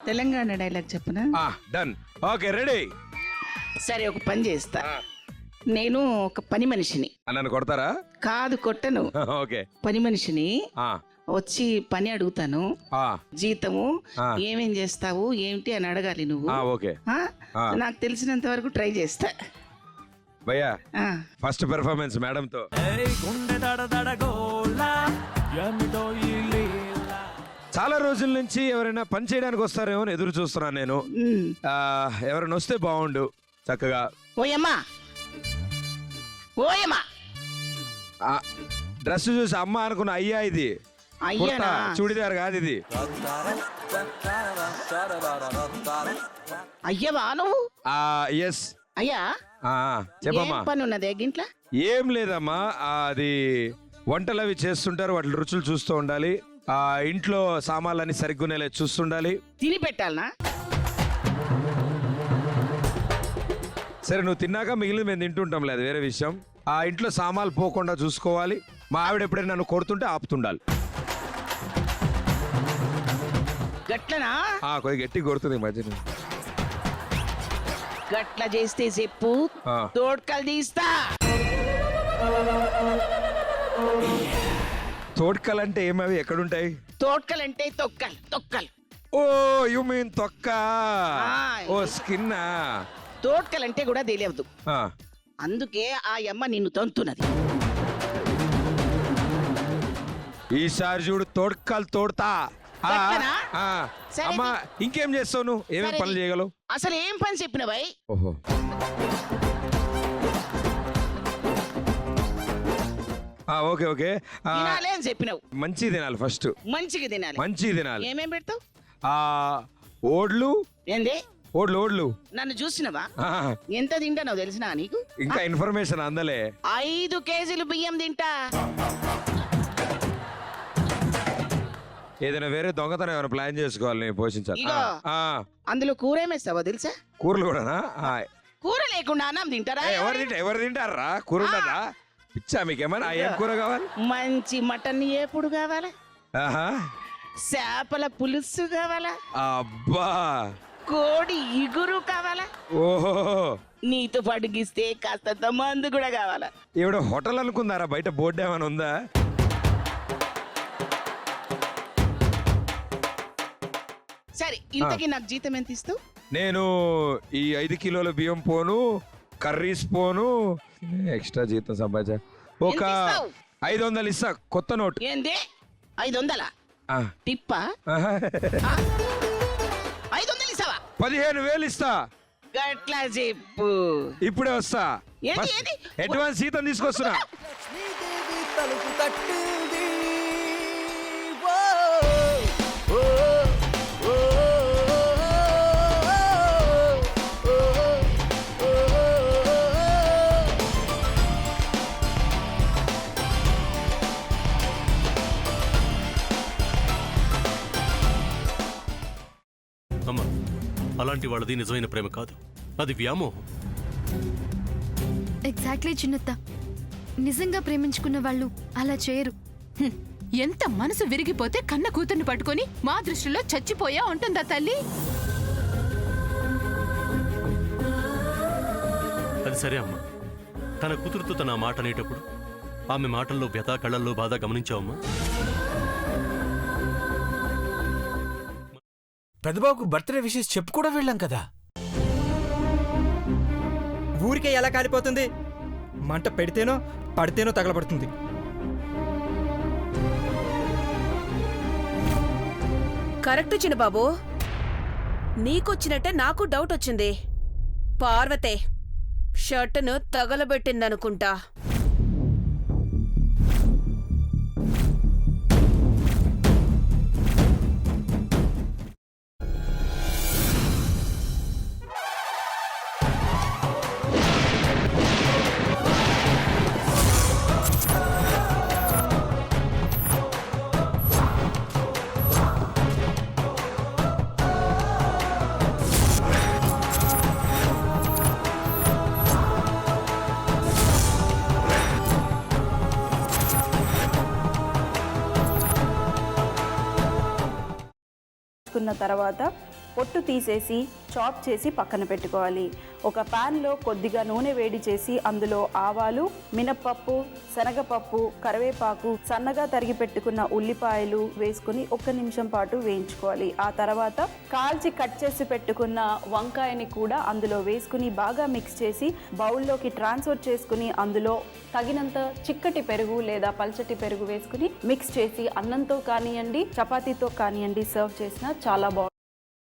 Telangana dialogue చెప్పనా? Done. Okay, ready. సరే, ఒక పని చేస్తా. నేను ఒక పని మనిషిని. నన్ను కొడతారా? కాదు, కొట్టను. ఓకే, పని మనిషిని వచ్చి పని అడుగుతాను. జీతము ఏమేం చేస్తావు ఏంటి అని అడగాలి నువ్వు. ఓకే, నాకు తెలిసినంత వరకు ట్రై చేస్తా. భయ్యా, ఫస్ట్ పెర్ఫార్మెన్స్ మేడం తో. చాలా రోజుల నుంచి ఎవరైనా పని చేయడానికి వస్తారేమో అని ఎదురు చూస్తున్నాను నేను. ఎవరైనా వస్తే బాగుండు చక్కగా. ఓయమ్మా ఓయమ్మా, డ్రెస్ చూసి అమ్మ అనుకున్న అయ్యా ఇది చూడిదారు కాదు ఇది. అయ్యవా నువ్వు? ఎస్ అయ్యా. చెప్పమ్మా. పని ఉన్నదే ఇంట్లో? ఏం లేదమ్మా, అది వంటలు అవి చేస్తుంటారు, వాటి రుచులు చూస్తూ ఉండాలి. ఇంట్లో సామాన్లన్నీ సరిగ్గా చూస్తుండాలి. తిని పెట్టాలనా? సరే, నువ్వు తిన్నాక మిగిలిన మేము తింటుంటాం, లేదు వేరే విషయం. ఆ ఇంట్లో సామాన్లు పోకుండా చూసుకోవాలి. మా ఆవిడ ఎప్పుడైనా నన్ను కొడుతుంటే ఆపుతుండాలి. గట్లనా? కొద్దిగా గట్టి కొడుతుంది మధ్యన. గట్ల చేస్తే చెప్పు, తోడ్కలు తీస్తా. తోడ్కలంటే ఏమవి ఎక్కడుంటాయి? తోడ్కలంటే తొక్కలు. తొక్కలు. ఓ యు మీన్ తొక్క. ఓ స్కిన్. తోడ్కలంటే కూడా తెలియదు, అందుకే ఆ అమ్మ నిన్ను తంతున్నది. ఈసారి చూడు తోడ్కలు తోడతా. అమ్మా, ఇంకేం చేస్తావు నువ్వు? ఏమేం పనులు చేయగలవు? అసలు ఏం పని చెప్పినవై? ఓహో, ఓకే ఓకే. తినాలి అని చెప్పినావు. మంచి తినాలి. ఫస్ట్ మంచిగా తినాలి. మంచి తినాలి. ఏమేం పెడతావు? ఓడ్లు. ఏంది ఓడ్లు? ఓడ్లు. నన్ను చూసినవా? ఎంత తింటానో తెలిసినా నీకు? ఇంకా ఇన్ఫర్మేషన్ అందలే. 5 కేజీలు బియ్యం తింటా. ఏదైనా వేరే దొంగతనం ఏమైనా ప్లాన్ చేసుకోవాలి, నేను పోషించాలి. అందులో కూర ఏమేస్తావో తెలుసా? కూరలు కూడానా? కూర లేకుండా అన్నం తింటారా? ఎవరు తింటారా? కూర ఉండదా? పిచ్చా మీకేమన్నా? ఏం కూర కావాలి? మంచి మటన్ ఏపుడు కావాలా? చేపల పులుసు కావాలా? అబ్బా, కోడి ఇగురు కావాలా? ఓహో, నీతో పాటు గిస్తే కాస్త మందు కూడా కావాలా? ఏమిటో హోటల్ అనుకుందారా? బయట బోర్డు ఏమైనా ఉందా? సరే, ఇంతకీ నాకు జీతం ఎంత ఇస్తావు? నేను ఈ 5 కిలోల బియ్యం పోను, కర్రీస్ పోను, ఎక్స్ట్రా జీతం సంపాదించా. ఒక 500 ఇస్తా, కొత్త నోట్. ఏంది 500? టిప్పా? 500 ఇస్తావా? 15,000 ఇస్తా. గట్లా చెప్పు. ఇప్పుడే వస్తా. అడ్వాన్స్ జీతం తీసుకొస్తున్నా. అమ్మా, అలాంటి వాళ్ళది నిజమైన ప్రేమ కాదు, అది వ్యామోహం. ఎగ్జాక్ట్లీ చిన్నత్త, నిజంగా ప్రేమించుకున్న వాళ్ళు అలా చేయరు. ఎంత మనసు విరిగిపోతే కన్న కూతుర్ని పట్టుకొని మా దృష్టిలో చచ్చిపోయా ఉంటుందా తల్లి? అది సరే అమ్మా, తన కూతురుతో తన మాట అనేటప్పుడు ఆమె మాటల్లో వ్యథ, కళ్ళల్లో బాధ గమనించావమ్మా? పెద్దబాబుకు బర్త్డే విషెస్ చెప్పు కూడా వెళ్ళాం కదా. ఊరికే ఎలా కాలిపోతుంది? మంట పెడితేనో పడితేనో తగలబడుతుంది. కరెక్ట్ చిన్నబాబు, నీకొచ్చినట్టే నాకు డౌట్ వచ్చింది. పార్వతే షర్టును తగలబెట్టిందనుకుంటా. తర్వాత పొట్టు తీసేసి చాప్ చేసి పక్కన పెట్టుకోవాలి. ఒక ప్యాన్లో కొద్దిగా నూనె వేడి చేసి అందులో ఆవాలు, మినప్పప్పు, శనగపప్పు, కరివేపాకు, సన్నగా తరిగి పెట్టుకున్న ఉల్లిపాయలు వేసుకుని 1 నిమిషం పాటు వేయించుకోవాలి. ఆ తర్వాత కాల్చి కట్ చేసి పెట్టుకున్న వంకాయని కూడా అందులో వేసుకుని బాగా మిక్స్ చేసి బౌల్లోకి ట్రాన్స్ఫర్ చేసుకుని అందులో తగినంత చిక్కటి పెరుగు లేదా పల్చటి పెరుగు వేసుకుని మిక్స్ చేసి అన్నంతో కానివ్వండి, చపాతీతో కానివ్వండి సర్వ్ చేసినా చాలా బాగుంటుంది.